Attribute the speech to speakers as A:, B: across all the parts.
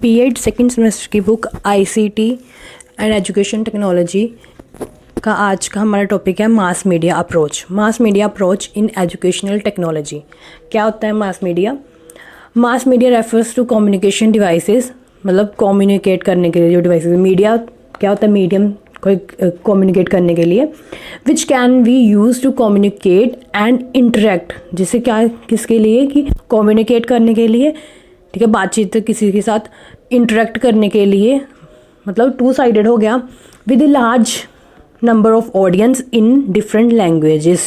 A: B.Ed second semester की book ICT and education technology का आज का हमारा टॉपिक है mass media approach. Mass media approach in educational technology. क्या होता है mass media? Mass media refers to communication devices, मतलब कम्युनिकेट करने के लिए जो डिवाइसेस। मीडिया क्या होता है? मीडियम कोई कम्युनिकेट करने के लिए, which can be use to communicate and interact. जिसे क्या, किसके लिए? कि कम्युनिकेट करने के लिए, ठीक है, बातचीत किसी के साथ इंटरेक्ट करने के लिए, मतलब टू साइडेड हो गया, with a large number of audience in different languages.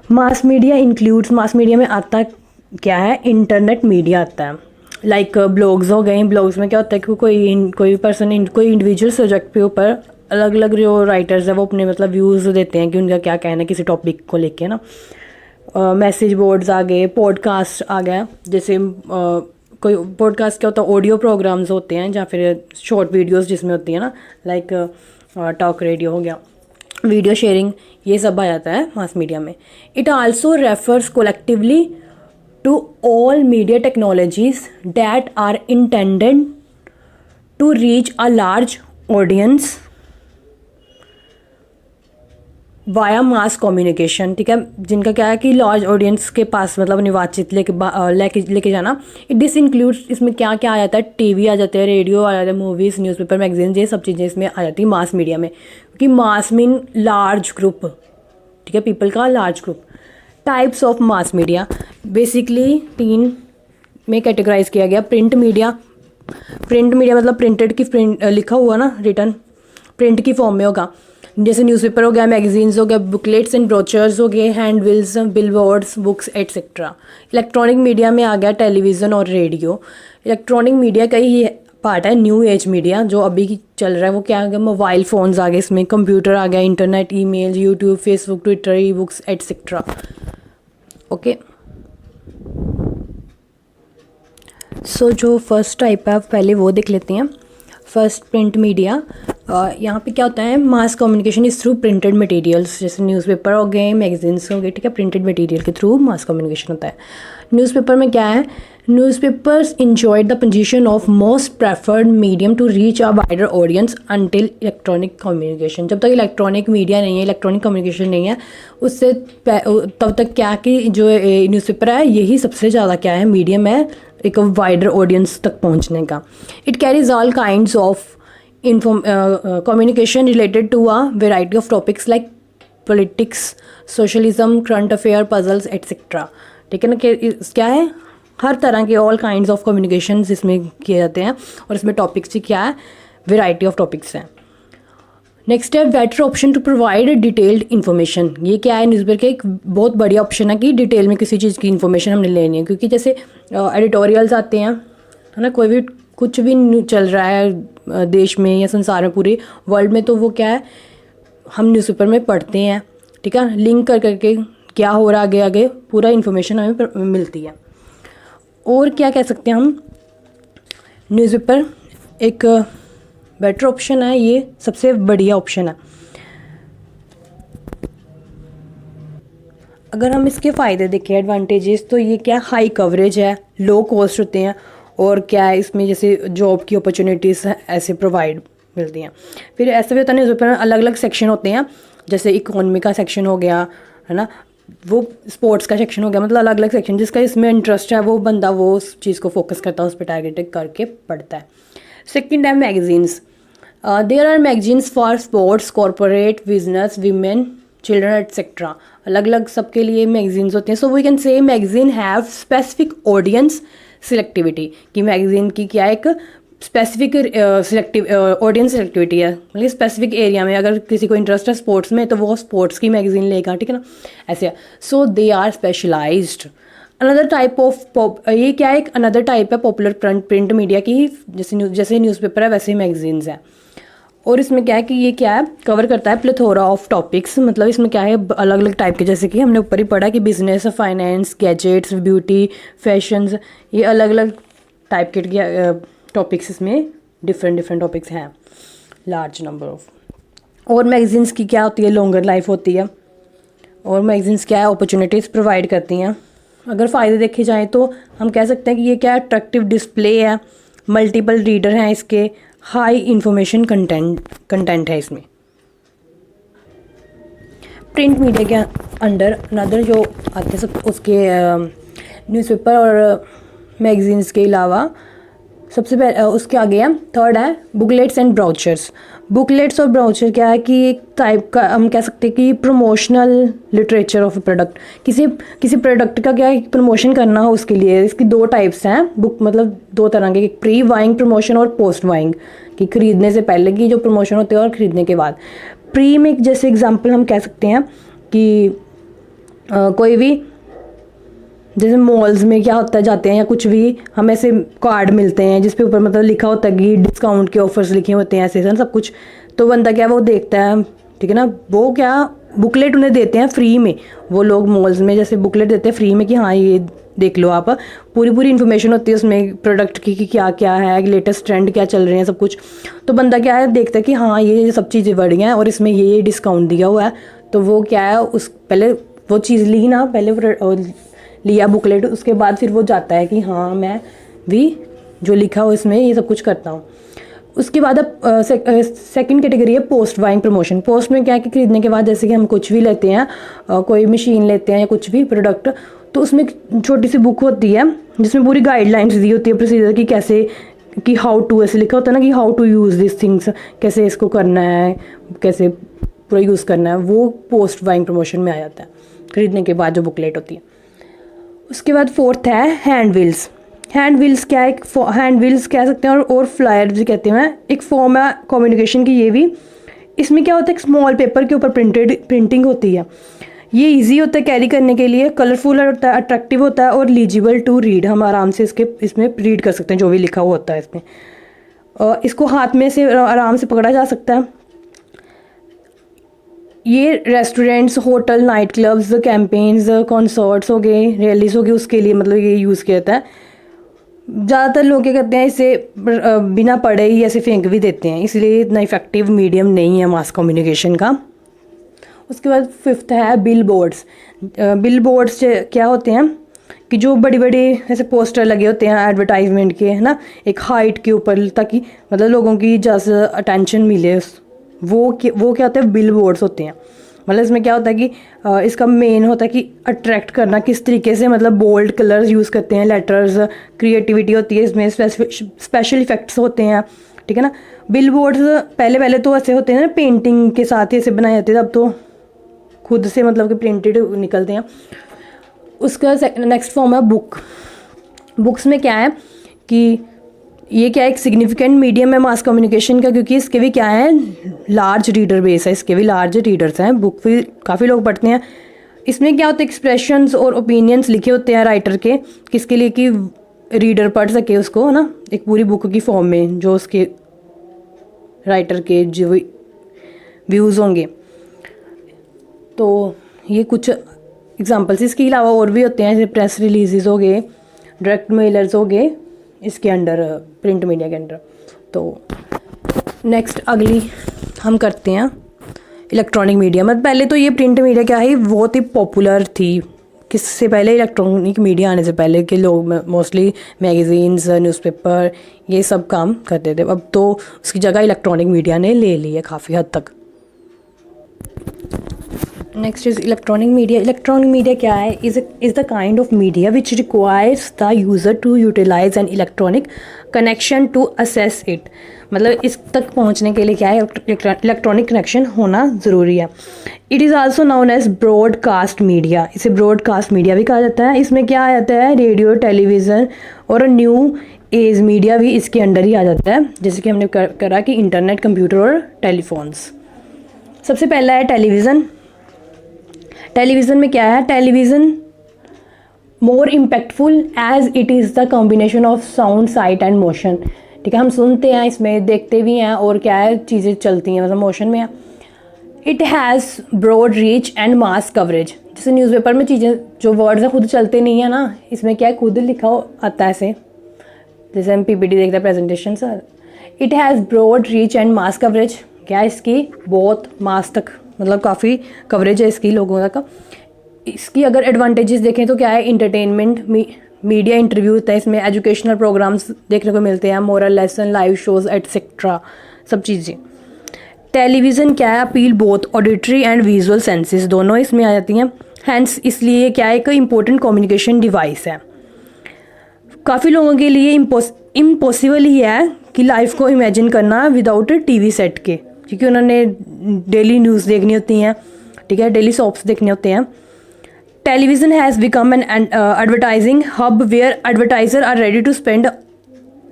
A: Mass media includes, mass media में आता क्या है? इंटरनेट मीडिया आता है। लाइक ब्लॉग्स हो गए। ब्लॉग्स में क्या होता है कि कोई पर्सन कोई इंडिविजुअल सब्जेक्ट के ऊपर अलग अलग जो राइटर्स है वो अपने मतलब व्यूज़ देते हैं कि उनका क्या कहना है किसी टॉपिक को लेके ना। मैसेज बोर्ड्स आ गए, पॉडकास्ट आ गया। जैसे कोई पॉडकास्ट क्या होता है? ऑडियो प्रोग्राम्स होते हैं या फिर शॉर्ट वीडियोस जिसमें होती है ना, लाइक टॉक रेडियो हो गया, वीडियो शेयरिंग, ये सब आ जाता है मास मीडिया में। It also refers collectively to all media technologies that are intended to reach a large audience via mass communication. ठीक है, जिनका क्या है कि लार्ज ऑडियंस के पास मतलब अपनी बातचीत लेके जाना। दिस इंक्लूड्स, इसमें क्या क्या आ जाता है? टीवी आ जाते हैं, रेडियो आ जाता है, मूवीज़, न्यूज़पेपर, मैगजीन, ये सब चीज़ें इसमें आ जाती है मास मीडिया में। क्योंकि मास मीन लार्ज ग्रुप, ठीक है, पीपल का large group. Types of mass media basically 3 में कैटेगराइज किया गया। प्रिंट मीडिया, प्रिंट मीडिया मतलब प्रिंटेड की प्रिंट लिखा हुआ ना, रिटर्न प्रिंट की फॉर्म में होगा। जैसे न्यूज़पेपर हो गया, मैगजीन्स हो गया, बुकलेट्स एंड ब्रोचर्स हो गए, handbills, billboards, books etcetera. Electronic media में आ गया टेलीविज़न और रेडियो। इलेक्ट्रॉनिक मीडिया का ही पार्ट है न्यू एज मीडिया जो अभी चल रहा है। वो क्या आ गया? मोबाइल फ़ोन्स आ गए, इसमें कंप्यूटर आ गया, internet, email, YouTube, Facebook, Twitter, e books etcetera. Okay, so जो फर्स्ट टाइप है पहले वो देख लेते हैं। First, print media. यहाँ पे क्या होता है? Mass communication is through printed materials. जैसे न्यूज़पेपर हो गए, मैगजीन्स हो गए, ठीक है, प्रिंटेड मटेरियल के थ्रू मास कम्युनिकेशन होता है। न्यूज़पेपर में क्या है? Newspapers enjoyed the position of most preferred medium to reach a wider audience until electronic communication. जब तक इलेक्ट्रॉनिक मीडिया नहीं है, इलेक्ट्रॉनिक कम्युनिकेशन नहीं है, उससे तब तक क्या कि जो न्यूज़पेपर है यही सबसे ज़्यादा क्या है? मीडियम है एक वाइडर ऑडियंस तक पहुंचने का। It carries all kinds of communication related to a variety of topics like politics, socialism, current affair, puzzles etcetera. ठीक है ना, क्या है? हर तरह के ऑल काइंड्स ऑफ कम्युनिकेशन इसमें किए जाते हैं। और इसमें टॉपिक्स ही क्या है? वेराइटी ऑफ टॉपिक्स हैं। नेक्स्ट है better option to provide detailed information. ये क्या है? न्यूज़पेपर का एक बहुत बढ़िया ऑप्शन है कि डिटेल में किसी चीज़ की इन्फॉर्मेशन हमने लेनी है। क्योंकि जैसे एडिटोरियल्स आते हैं, है ना, कोई भी कुछ भी चल रहा है देश में या संसार में, पूरे वर्ल्ड में, तो वो क्या है? हम न्यूज़पेपर में पढ़ते हैं, ठीक है, लिंक कर करके क्या हो रहा है आगे आगे पूरा इन्फॉर्मेशन हमें मिलती है। और क्या कह सकते हैं हम? न्यूज़पेपर एक बेटर ऑप्शन है, ये सबसे बढ़िया ऑप्शन है। अगर हम इसके फ़ायदे देखें, एडवांटेजेस, तो ये क्या? हाई कवरेज है, लो कॉस्ट होते हैं, और क्या है इसमें जैसे जॉब की अपॉर्चुनिटीज़ ऐसे प्रोवाइड मिलती हैं। फिर ऐसा भी होता है न्यूज़पेपर में अलग अलग सेक्शन होते हैं। जैसे इकोनॉमी का सेक्शन हो गया, है ना, वो स्पोर्ट्स का सेक्शन हो गया, मतलब अलग अलग सेक्शन। जिसका इसमें इंटरेस्ट है वो बंदा वो उस चीज़ को फोकस करता है, उस पर टारगेट करके पढ़ता है। सेकेंड है magazines. There are magazines for sports, corporate, business, women, children etcetera. अलग अलग सबके लिए मैगजीन्स होते हैं। So we can say magazine have specific audience selectivity. कि मैगजीन की क्या एक स्पेसिफिक सिलेक्टिव ऑडियंस सिलेक्टिविटी है, मतलब स्पेसिफिक एरिया में। अगर किसी को इंटरेस्ट है स्पोर्ट्स में तो वो स्पोर्ट्स की मैगजीन लेगा, ठीक है ना, ऐसे। So they are specialized. Another type of ये क्या है? एक अनदर टाइप है पॉपुलर प्रिंट मीडिया की। जैसे न्यूज़पेपर है वैसे मैगजीन्स है। और इसमें क्या है कि ये क्या है? कवर करता है प्लेथोरा ऑफ टॉपिक्स। मतलब इसमें क्या है? अलग अलग टाइप के, जैसे कि हमने ऊपर ही पढ़ा कि business, finance, gadgets, beauty, fashions, ये अलग अलग टाइप के टॉपिक्स इसमें डिफरेंट टॉपिक्स हैं, लार्ज नंबर ऑफ। और मैगजीन्स की क्या होती है? लॉन्गर लाइफ होती है। और मैगजीन्स क्या है? अपॉर्चुनिटीज़ प्रोवाइड करती हैं। अगर फ़ायदे देखे जाएँ तो हम कह सकते हैं कि ये क्या अट्रैक्टिव डिस्प्ले है, मल्टीपल रीडर हैं इसके, हाई इंफॉर्मेशन कंटेंट है इसमें। प्रिंट मीडिया के अंडर अनदर जो आते हैं सब उसके न्यूज़पेपर और मैगजीन्स के अलावा सबसे पहले उसके आगे है थर्ड है बुकलेट्स एंड ब्राउचर्स। बुकलेट्स और ब्राउचर क्या है कि एक टाइप का हम कह सकते हैं कि promotional literature of A product. किसी प्रोडक्ट का क्या है प्रमोशन करना हो उसके लिए इसकी दो टाइप्स हैं बुक, मतलब दो तरह के, प्री बाइंग प्रमोशन और पोस्ट बाइंग, कि खरीदने से पहले की जो प्रमोशन होते हैं और ख़रीदने के बाद। प्री में जैसे एग्जांपल हम कह सकते हैं कि कोई भी जैसे मॉल्स में क्या होता है जाते हैं या कुछ भी हमें ऐसे कार्ड मिलते हैं जिस पे ऊपर मतलब लिखा होता है कि डिस्काउंट के ऑफर्स लिखे होते हैं ऐसे सब कुछ, तो बंदा क्या वो देखता है, ठीक है ना, वो क्या बुकलेट उन्हें देते हैं फ्री में। वो लोग मॉल्स में जैसे बुकलेट देते हैं फ्री में कि हाँ ये देख लो आप, पूरी इन्फॉर्मेशन होती है उसमें प्रोडक्ट की कि क्या क्या है, लेटेस्ट ट्रेंड क्या चल रहे हैं सब कुछ। तो बंदा क्या है देखता है कि हाँ ये सब चीज़ें बढ़िया हैं और इसमें ये डिस्काउंट दिया हुआ है, तो वो क्या है उस पहले वो चीज़ ली ना, पहले लिया बुकलेट, उसके बाद फिर वो जाता है कि हाँ मैं भी जो लिखा हो इसमें ये सब कुछ करता हूँ। उसके बाद अब सेकंड कैटेगरी है पोस्ट बाइंग प्रमोशन। पोस्ट में क्या है कि खरीदने के बाद जैसे कि हम कुछ भी लेते हैं, कोई मशीन लेते हैं या कुछ भी प्रोडक्ट, तो उसमें एक छोटी सी बुक होती है जिसमें पूरी गाइडलाइंस दी होती है प्रोसीजर की, कैसे कि हाउ टू, ऐसे लिखा होता है ना कि how to use this things, कैसे इसको करना है, कैसे पूरा यूज़ करना है, वो पोस्ट बाइंग प्रमोशन में आ जाता है खरीदने के बाद जो बुकलेट होती है। उसके बाद फोर्थ है हैंड व्हील्स। हैंड व्हील्स क्या है, हैंड व्हील्स कह सकते हैं और फ्लायर भी कहते हैं, एक फॉर्म है कम्युनिकेशन की ये भी। इसमें क्या होता है, एक स्मॉल पेपर के ऊपर प्रिंटिंग होती है। ये इजी होता है कैरी करने के लिए, कलरफुल होता है, अट्रैक्टिव होता है और लीजिबल टू रीड। हम आराम से इसमें रीड कर सकते हैं जो भी लिखा हुआ होता है इसमें। इसको हाथ में से आराम से पकड़ा जा सकता है। ये restaurants, hotel, night clubs, campaigns, concerts हो गए, रैलीज हो गई, उसके लिए मतलब ये यूज़ किया जाता है। ज़्यादातर लोग क्या करते हैं इसे बिना पढ़े ही ऐसे फेंक भी देते हैं, इसलिए इतना इफ़ेक्टिव मीडियम नहीं है मास कम्युनिकेशन का। उसके बाद फिफ्थ है बिल बोर्ड्स। बिल बोर्ड्स क्या होते हैं कि जो बड़ी बड़ी ऐसे पोस्टर लगे होते हैं एडवर्टाइजमेंट के, है ना, एक हाइट के ऊपर, ताकि मतलब लोगों की ज़्यादा अटेंशन मिले, वो क्या होते हैं बिल बोर्ड्स होते हैं। मतलब इसमें क्या होता है कि इसका मेन होता है कि अट्रैक्ट करना, किस तरीके से मतलब बोल्ड कलर्स यूज़ करते हैं, लेटर्स, क्रिएटिविटी होती है इसमें, स्पेशल इफेक्ट्स होते हैं, ठीक है ना। बिल बोर्ड्स पहले तो ऐसे होते हैं ना, पेंटिंग के साथ ही ऐसे बनाए जाते थे, अब तो खुद से मतलब कि प्रिंटेड निकलते हैं। उसका नेक्स्ट फॉर्म है बुक। बुक्स में क्या है कि ये क्या एक सिग्निफिकेंट मीडियम है मास कम्युनिकेशन का, क्योंकि इसके भी क्या है लार्ज रीडर बेस है, इसके भी लार्ज रीडर्स हैं, बुक भी काफ़ी लोग पढ़ते हैं। इसमें क्या होता है एक्सप्रेशंस और ओपिनियंस लिखे होते हैं राइटर के, किसके लिए कि रीडर पढ़ सके उसको, है ना, एक पूरी बुक की फॉर्म में जो उसके राइटर के जो व्यूज़ होंगे। तो ये कुछ एग्जांपल्स, इसके अलावा और भी होते हैं जैसे प्रेस रिलीजेस हो गए, डायरेक्ट मेलर्स हो गए इसके अंडर, प्रिंट मीडिया के अंडर। तो नेक्स्ट अगली हम करते हैं इलेक्ट्रॉनिक मीडिया। मतलब पहले तो ये प्रिंट मीडिया क्या है बहुत ही पॉपुलर थी, किससे पहले, इलेक्ट्रॉनिक मीडिया आने से पहले के लोग मोस्टली मैगजीन्स, न्यूज़पेपर ये सब काम करते थे। अब तो उसकी जगह इलेक्ट्रॉनिक मीडिया ने ले ली है काफ़ी हद तक। Next is electronic media. Electronic media क्या है, is the kind of media which requires the user to utilise an electronic connection to access it. मतलब इस तक पहुंचने के लिए क्या है इलेक्ट्रॉनिक कनेक्शन होना ज़रूरी है। It is also known as broadcast media. इसे ब्रॉडकास्ट मीडिया भी कहा जाता है। इसमें क्या आ जाता है रेडियो, टेलीविज़न और न्यू एज मीडिया भी इसके अंडर ही आ जाता है, जैसे कि हमने करा कि इंटरनेट, कंप्यूटर और टेलीफोन्स। सबसे पहला है टेलीविज़न। टेलीविज़न में क्या है, television more impactful as it is the combination of sound, sight and motion. ठीक है, हम सुनते हैं इसमें, देखते भी हैं और क्या है चीज़ें चलती हैं, मतलब मोशन में है। It has broad reach and mass coverage. जैसे न्यूज़पेपर में चीज़ें जो वर्ड्स हैं खुद चलते नहीं है ना, इसमें क्या है खुद लिखा आता है ऐसे, जैसे हम पीपीटी देखते हैं presentation sir. It has broad reach and mass coverage. क्या है इसकी बहुत मास तक, मतलब काफ़ी कवरेज है इसकी लोगों तक। इसकी अगर एडवांटेजेस देखें तो क्या है, इंटरटेनमेंट मीडिया इंटरव्यू होता है, इसमें एजुकेशनल प्रोग्राम्स देखने को मिलते हैं, moral lesson, live shows etcetera सब चीज़ें। टेलीविज़न क्या है, appeal both auditory and visual senses दोनों इसमें आ जाती हैं। हैंस इसलिए क्या है, एक इम्पोर्टेंट कम्युनिकेशन डिवाइस है। काफ़ी लोगों के लिए इम्पॉसिबल ही है कि लाइफ को इमेजिन करना विदाउट टीवी सेट के, क्योंकि उन्होंने डेली न्यूज़ देखनी होती हैं, ठीक है, डेली सॉप्स देखने होते हैं। Television has become an advertising hub where advertiser are ready to spend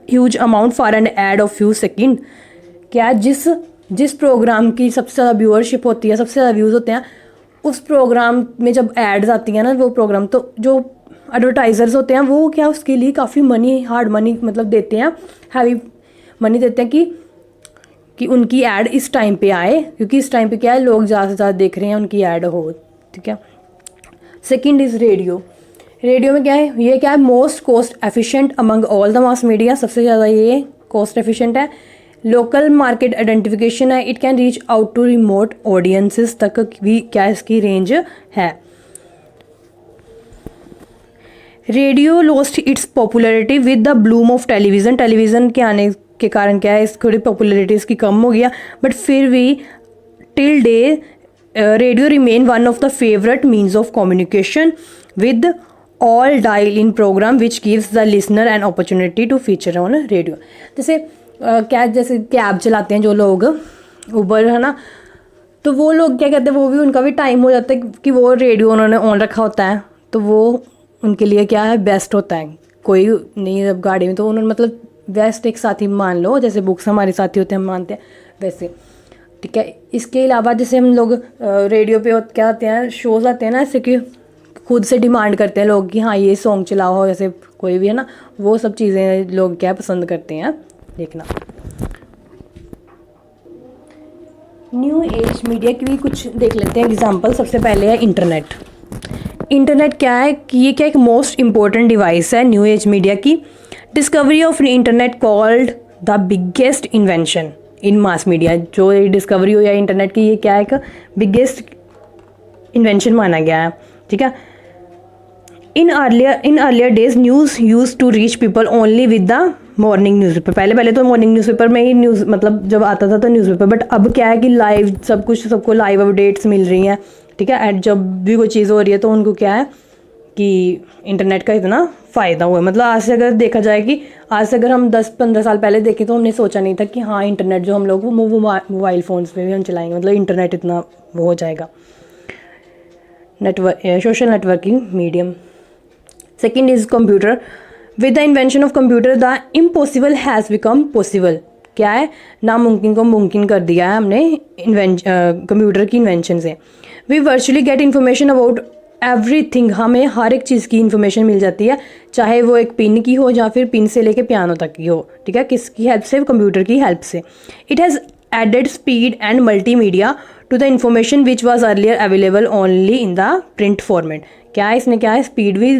A: huge amount for an ad of few second. क्या जिस प्रोग्राम की सबसे ज़्यादा व्यूअरशिप होती है, सबसे ज़्यादा व्यूज़ होते हैं, उस प्रोग्राम में जब एड्स आती हैं ना, वो प्रोग्राम, तो जो एडवर्टाइजर्स होते हैं वो क्या उसके लिए काफ़ी मनी, हार्ड मनी मतलब देते हैं, हैवी मनी देते हैं कि उनकी ऐड इस टाइम पे आए, क्योंकि इस टाइम पे क्या है, लोग ज़्यादा से ज़्यादा देख रहे हैं, उनकी ऐड हो, ठीक है। Second is radio. रेडियो में क्या है, ये क्या है, most cost efficient among all the mass media, सबसे ज़्यादा ये कॉस्ट एफिशिएंट है। लोकल मार्केट आइडेंटिफिकेशन है, it can reach out to remote audiences तक भी क्या इसकी रेंज है। Radio lost its popularity with the bloom of television. Television के आने के कारण क्या है, इस थोड़ी पॉपुलैरिटी इसकी कम हो गया, बट फिर भी till day radio remain one of the favourite means of communication with all dial in program which gives the listener an opportunity to feature on radio. जैसे जैसे कैब चलाते हैं जो लोग, उबर है ना, तो वो लोग क्या कहते हैं, वो भी उनका भी टाइम हो जाता है कि वो रेडियो उन्होंने ऑन रखा होता है, तो वो उनके लिए क्या है, बेस्ट होता है। कोई नहीं जब गाड़ी में, तो उन्होंने मतलब बेस्ट एक साथी मान लो, जैसे बुक्स हमारे साथी होते हैं, हम मानते हैं वैसे, ठीक है। इसके अलावा जैसे हम लोग रेडियो पे क्या आते हैं, शोज़ आते हैं ना, ऐसे कि खुद से डिमांड करते हैं लोग कि हाँ ये सॉन्ग चलाओ, जैसे कोई भी है ना, वो सब चीज़ें लोग क्या पसंद करते हैं देखना। न्यू एज मीडिया की भी कुछ देख लेते हैं एग्जांपल। सबसे पहले है इंटरनेट। इंटरनेट क्या है कि ये क्या एक मोस्ट इम्पोर्टेंट डिवाइस है न्यू एज मीडिया की। Discovery of internet called the biggest invention in mass media. जो ये डिस्कवरी हुई है इंटरनेट की, ये क्या है, एक बिगेस्ट इन्वेंशन माना गया है, ठीक है। In earlier days news use to reach people only with the morning newspaper. पहले तो मॉर्निंग न्यूज़पेपर में ही न्यूज़ मतलब जब आता था तो न्यूज़पेपर, बट अब क्या है कि लाइव सब कुछ, सबको लाइव अपडेट्स मिल रही हैं, ठीक है। एंड जब भी कोई चीज़ हो रही है तो उनको क्या है कि इंटरनेट का इतना फ़ायदा हुआ है। मतलब आज से अगर देखा जाए कि आज से अगर हम 10-15 साल पहले देखें तो हमने सोचा नहीं था कि हाँ इंटरनेट जो हम लोग वो मोबाइल फ़ोन्स पे भी हम चलाएंगे, मतलब इंटरनेट इतना वो हो जाएगा। Social networking medium. Second is computer. With the invention of computer the impossible has become possible. क्या है, नामुमकिन को मुमकिन कर दिया है हमने कंप्यूटर की इन्वेंशन से। We virtually get information about everything. हमें हर एक चीज़ की इन्फॉर्मेशन मिल जाती है, चाहे वो एक पिन की हो या फिर पिन से लेके पियानो तक की हो, ठीक है। किसकी हेल्प से, कंप्यूटर की हेल्प से। It has added speed and multimedia to the information which was earlier available only in the print format. क्या है, इसने क्या है, स्पीड भी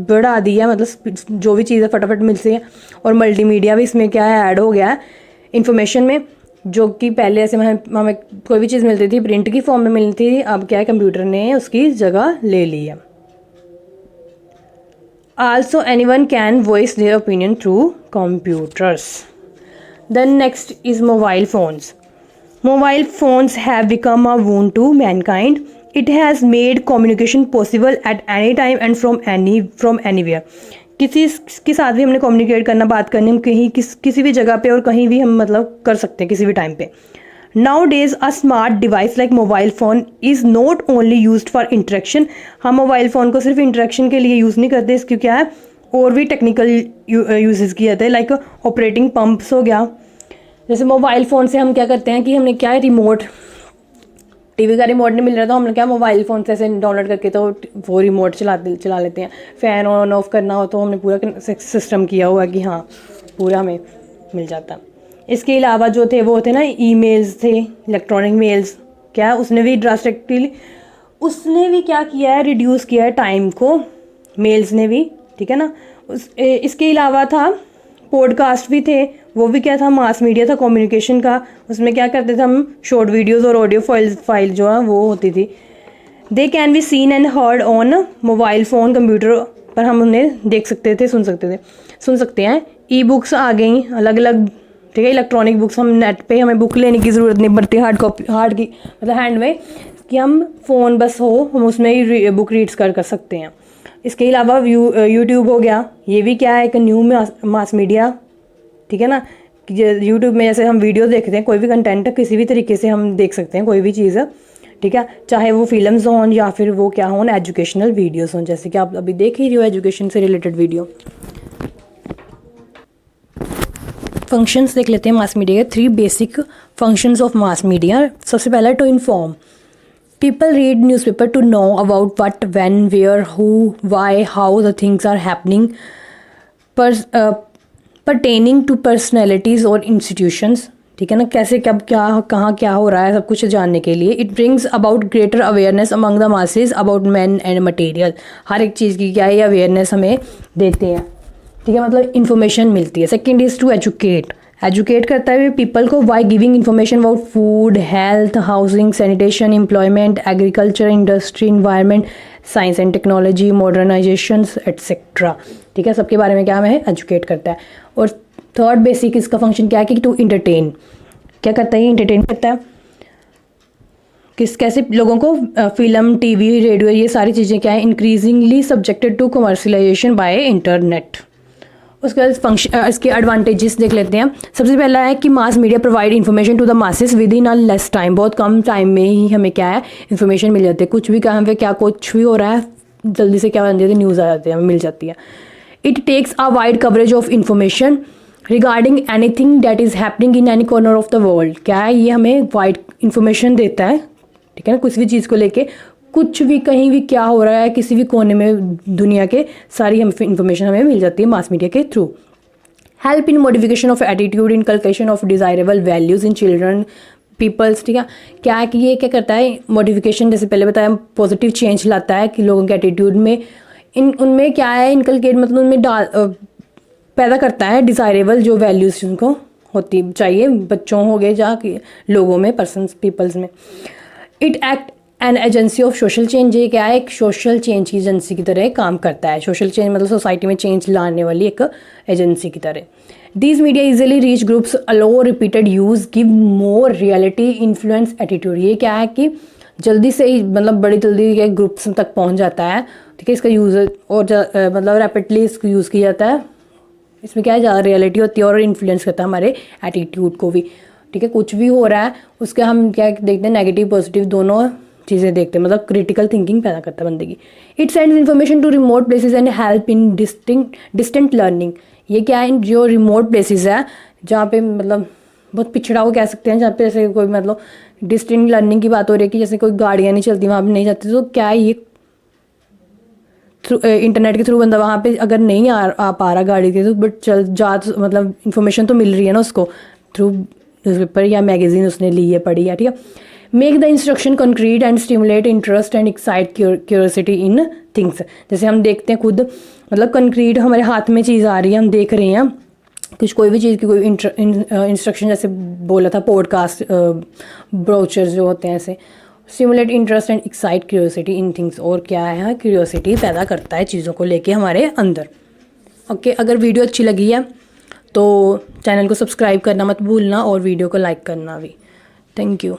A: बढ़ा दी है, मतलब जो भी चीज़ें फटाफट मिलती है, और मल्टीमीडिया भी इसमें क्या है ऐड हो गया है इन्फॉर्मेशन में, जो कि पहले ऐसे हमें कोई भी चीज़ मिलती थी प्रिंट की फॉर्म में मिलती थी, अब क्या है कंप्यूटर ने उसकी जगह ले ली है। Also anyone can voice their opinion through computers. Then next is mobile phones. Mobile phones have become a boon to mankind. It has made communication possible at any time and from anywhere. किसी के साथ भी हमने communicate करना, बात करनी, हम कहीं किसी भी जगह पे और कहीं भी हम मतलब कर सकते हैं किसी भी टाइम पे। Nowadays a smart device like mobile phone is not only used for interaction. हम मोबाइल फ़ोन को सिर्फ इंटरेक्शन के लिए यूज़ नहीं करते, इसकी क्या है और भी टेक्निकल यूजेस किए जाते हैं, लाइक ऑपरेटिंग पम्प्स हो गया। जैसे मोबाइल फ़ोन से हम क्या करते हैं कि हमने क्या है, रिमोट, टीवी का रिमोट नहीं मिल रहा तो हमने क्या मोबाइल फ़ोन से ऐसे डाउनलोड करके तो वो रिमोट चला लेते हैं। फ़ैन ऑन ऑफ करना हो तो हमने पूरा सिस्टम किया हुआ है कि हाँ पूरा हमें मिल जाता। इसके अलावा जो थे वो थे ना ईमेल्स थे, इलेक्ट्रॉनिक मेल्स, क्या उसने भी ड्रास्टिकली उसने भी क्या किया है, रिड्यूस किया है टाइम को, मेल्स ने भी, ठीक है ना। इसके अलावा था पॉडकास्ट भी थे, वो भी क्या था, मास मीडिया था कम्युनिकेशन का। उसमें क्या करते थे हम, शॉर्ट वीडियोस और ऑडियो फाइल जो है वो होती थी। They can be seen and heard on mobile phone, computer पर हम उन्हें देख सकते थे, सुन सकते हैं। ई बुक्स आ गई अलग अलग, ठीक है। इलेक्ट्रॉनिक बुक्स, हम नेट पे हमें बुक लेने की ज़रूरत नहीं पड़ती हार्ड की मतलब हैंड में, कि हम फ़ोन बस हो हम उसमें ही बुक रीड्स कर सकते हैं। इसके अलावा यूट्यूब हो गया, ये भी क्या है, एक न्यू मास मीडिया, ठीक है ना। यूट्यूब में जैसे हम वीडियो देखते हैं, कोई भी कंटेंट किसी भी तरीके से हम देख सकते हैं, कोई भी चीज़, ठीक है। चाहे वो फिल्म्स हों या फिर वो क्या हों, एजुकेशनल वीडियोस हों, जैसे कि आप अभी देख ही रही हो एजुकेशन से रिलेटेड वीडियो। फंक्शंस देख लेते हैं मास मीडिया के, 3 basic functions of mass media. सबसे पहला to inform, people read newspaper to know about what, when, where, who, why, how the things are happening pertaining to personalities or institutions, ठीक है ना। कैसे कब क्या कहाँ क्या हो रहा है सब कुछ जानने के लिए। It brings about greater awareness among the masses about man and material, हर एक चीज़ की क्या है अवेयरनेस हमें देते हैं, ठीक है, मतलब इन्फॉर्मेशन मिलती है। सेकेंड इज़ टू एजुकेट करता है पीपल को by giving information about food, health, housing, sanitation, employment, agriculture, industry, environment, science and technology, modernisation etcetera, ठीक है। सबके बारे में क्या हमें एजुकेट करता है। और थर्ड बेसिक इसका फंक्शन क्या है कि टू इंटरटेन, क्या करता है, इंटरटेन करता है। कैसे लोगों को फिल्म, टीवी, रेडियो, ये सारी चीज़ें क्या है, increasingly subjected to commercialisation by internet. उसके बाद फंक्शन, इसके एडवांटेजेस देख लेते हैं। सबसे पहला है कि mass media provide information to the masses within a less time, बहुत कम टाइम में ही हमें क्या है इन्फॉर्मेशन मिल जाती है। कुछ भी कहाँ पे क्या कुछ भी हो रहा है जल्दी से क्या बन जाती है, न्यूज़ आ जाती है, हमें मिल जाती है। It takes a wide coverage of information regarding anything that is happening in any corner of the world, क्या है ये हमें वाइड इन्फॉर्मेशन देता है, ठीक है ना। कुछ भी चीज़ को लेके कुछ भी कहीं भी क्या हो रहा है किसी भी कोने में दुनिया के, सारी हम इन्फॉर्मेशन हमें मिल जाती है मास मीडिया के through. Help in modification of attitude, inculcation of desirable values in children peoples, ठीक है। क्या है कि ये क्या करता है, मॉडिफिकेशन जैसे पहले बताया, पॉजिटिव चेंज लाता है कि लोगों के एटीट्यूड में, उनमें क्या है, इनकलकेट मतलब उनमें पैदा करता है डिज़ायरेबल जो वैल्यूज़ उनको होती चाहिए, बच्चों हो गए या लोगों में, पर्सनस, पीपल्स में। It act an agency of social change, ये क्या है, एक सोशल चेंज की एजेंसी की तरह काम करता है। सोशल चेंज मतलब सोसाइटी में चेंज लाने वाली एक एजेंसी की तरह। These media easily reach groups, allow repeated use, give more reality, influence, attitude, ये क्या है कि जल्दी से ही मतलब बड़ी जल्दी के ग्रुप्स तक पहुंच जाता है, ठीक है। इसका यूज़ और मतलब रैपिडली इसको यूज़ किया जाता है। इसमें क्या है, ज़्यादा रियलिटी होती है और इन्फ्लुएंस करता है हमारे एटीट्यूड को भी, ठीक है। कुछ भी हो रहा है उसके हम क्या देखते हैं, नेगेटिव पॉजिटिव दोनों चीज़ें देखते हैं, मतलब क्रिटिकल थिंकिंग पैदा करता है बंदे की। It sends information to remote places and help in distant learning, ये क्या है, जो रिमोट प्लेसेस है जहाँ पे मतलब बहुत पिछड़ा हो कह सकते हैं, जहाँ पे जैसे कोई मतलब डिस्टेंट लर्निंग की बात हो रही है कि जैसे कोई गाड़ियाँ नहीं चलती वहाँ पे नहीं जाती, तो क्या है ये थ्रू इंटरनेट के थ्रू बंदा वहाँ पे अगर नहीं आ पा रहा गाड़ी के, तो बट मतलब इन्फॉर्मेशन तो मिल रही है ना उसको थ्रू न्यूज़पेपर या मैगजीन उसने ली है, पढ़ी है, ठीक है। Make the instruction concrete and stimulate interest and excite curiosity in things, जैसे हम देखते हैं खुद, मतलब कंक्रीट हमारे हाथ में चीज़ आ रही है, हम देख रहे हैं कुछ, कोई भी चीज़ की कोई इंस्ट्रक्शन, जैसे बोला था पॉडकास्ट, ब्रोचर्स जो होते हैं ऐसे, stimulate interest and excite curiosity in things, और क्या है, क्यूरियोसिटी पैदा करता है चीज़ों को लेके हमारे अंदर। ओके, अगर वीडियो अच्छी लगी है तो चैनल को सब्सक्राइब करना मत भूलना और वीडियो को लाइक करना भी। Thank you.